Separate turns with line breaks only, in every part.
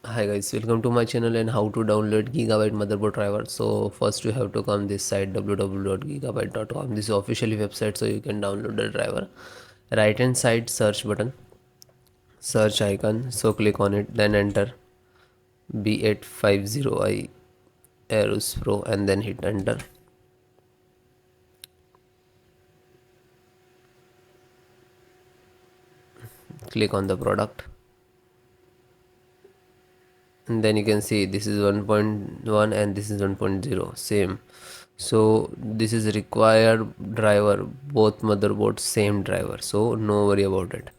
Hi guys, welcome to my channel and how to download Gigabyte motherboard driver. So first you have to come this site www.gigabyte.com. This is officially website, so you can download the driver. Right hand side search button, search icon. So click on it, then enter B850I AORUS Pro and then hit enter. Click on the product and then you can see this is 1.1 and this is 1.0 same. So this is required driver, both motherboards same driver, so no worry about it.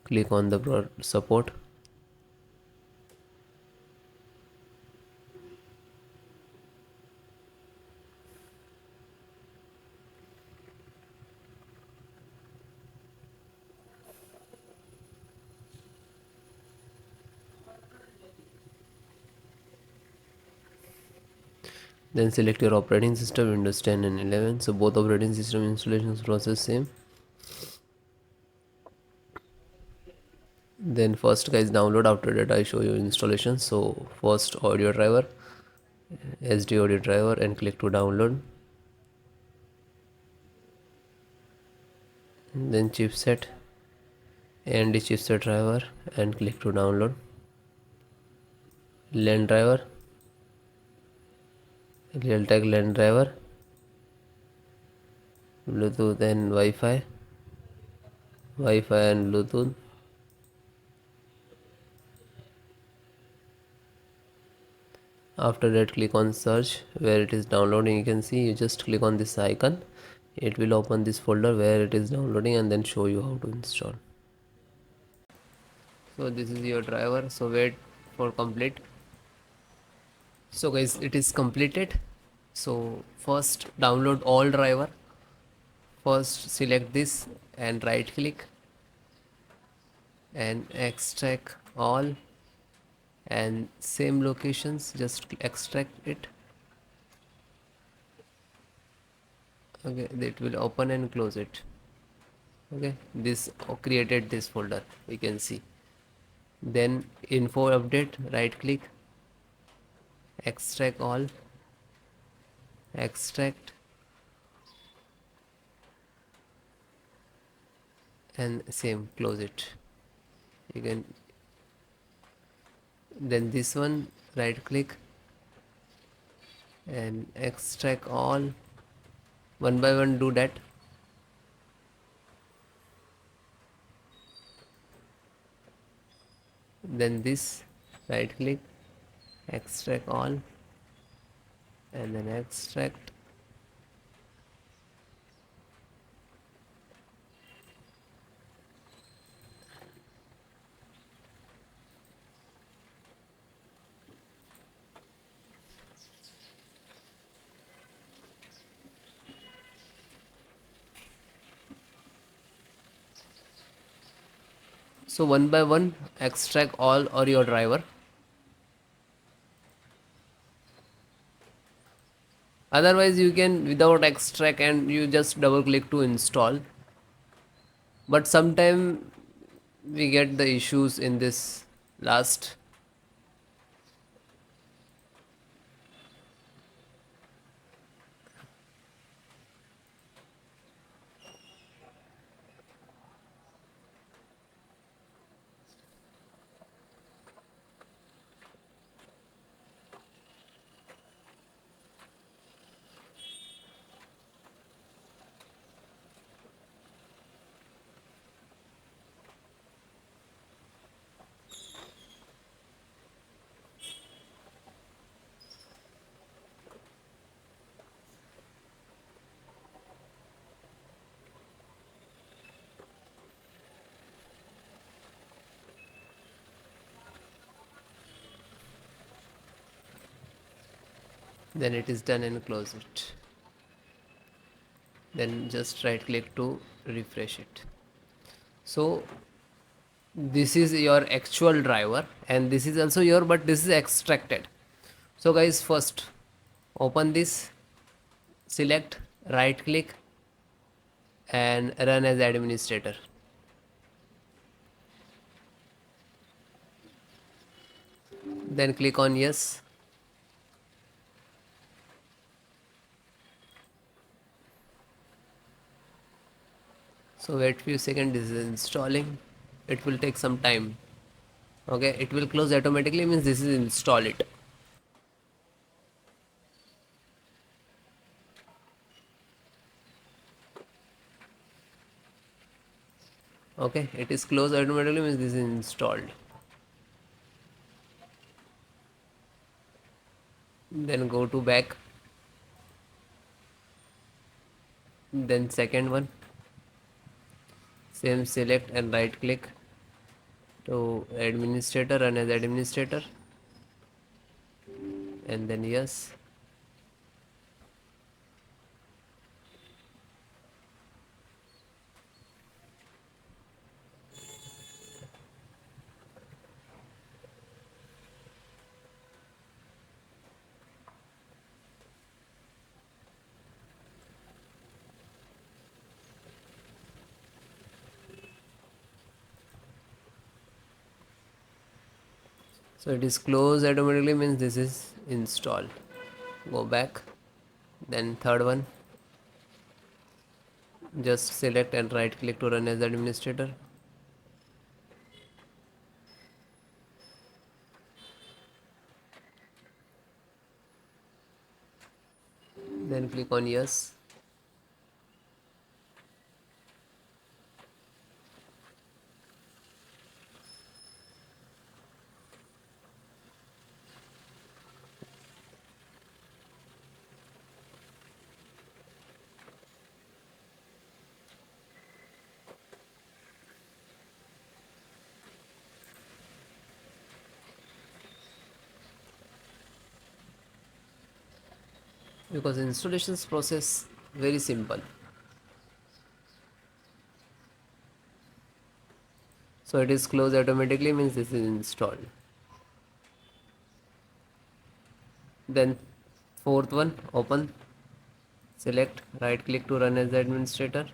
Click on the support. Then select your operating system, Windows 10 and 11. So both operating system installations process same. Then first guys download, after that I show you installation. So first audio driver, SD audio driver, and click to download. Then chipset and the chipset driver and click to download. LAN driver, Realtek LAN driver, Bluetooth and Wi-Fi and Bluetooth. After that click on search where it is downloading. You can see, you just click on this icon, it will open this folder where it is downloading and then show you how to install. So this is your driver, so wait for complete. So guys, it is completed. So first download all driver. First select this and right click and extract all, and same locations just extract it. Okay, it will open and close it. Okay, this created this folder, we can see. Then info update, right click, extract all, extract, and same close it. You can, then this one right click and extract all, one by one do that. Then this right click, extract all, and then extract. So one by one extract all or your driver. Otherwise you can without extract and you just double click to install. But sometime we get the issues in this last. Then it is done and close it. Then just right click to refresh it. So this is your actual driver and this is also your, but this is extracted. So guys, first open this, select, right click and run as administrator. Then click on yes. So wait few seconds, this is installing. It will take some time. Okay, it will close automatically, means this is install it. Okay, it is closed automatically, means this is installed. Then go to back, then second one, same, select and right click to administrator, run as administrator and then yes. So it is closed automatically, means this is installed. Go back, then third one, just select and right click to run as administrator. Then click on yes. Because installations process very simple. So it is closed automatically, means this is installed. Then fourth one, open, select, right click to run as administrator,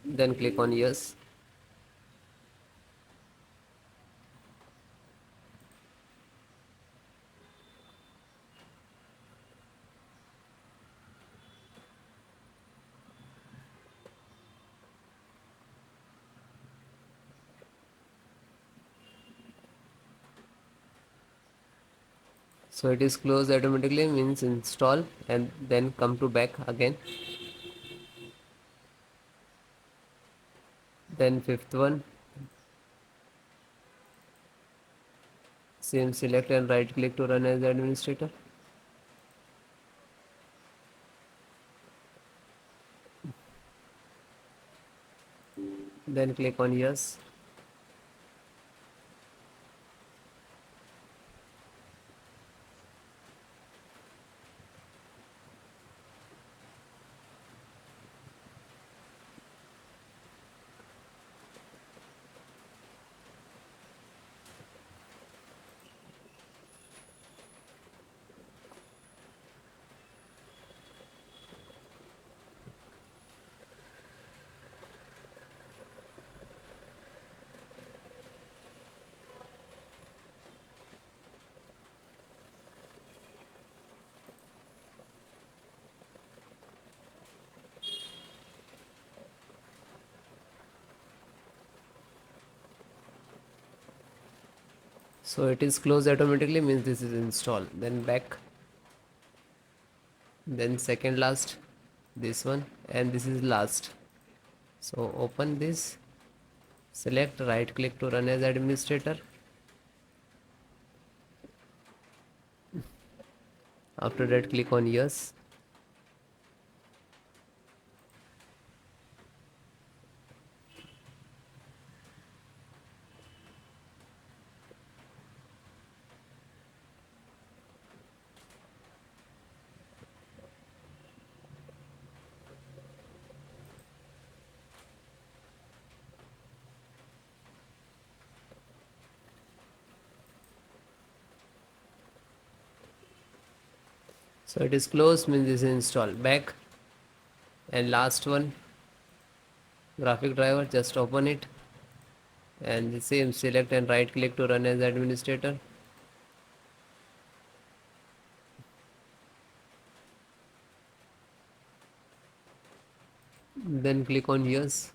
then click on yes. So it is closed automatically, means install, and then come to back again. Then fifth one, same, select and right click to run as administrator, then click on yes. So it is closed automatically, means this is installed. Then back, then second last, this one, and this is last. So open this, select, right click to run as administrator. After that, click on yes. So it is closed, means this is installed. Back, and last one, graphic driver, just open it, and the same, select and right click to run as administrator. Then click on yes.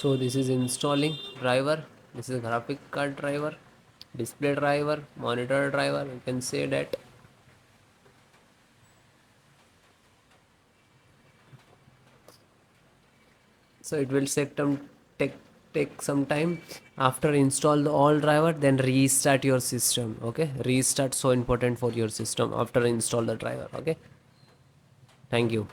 So this is installing driver, this is graphic card driver, display driver, monitor driver, you can say that. So it will take take some time. After install the all driver, then restart your system. Okay, restart so important for your system after install the driver. Okay, thank you.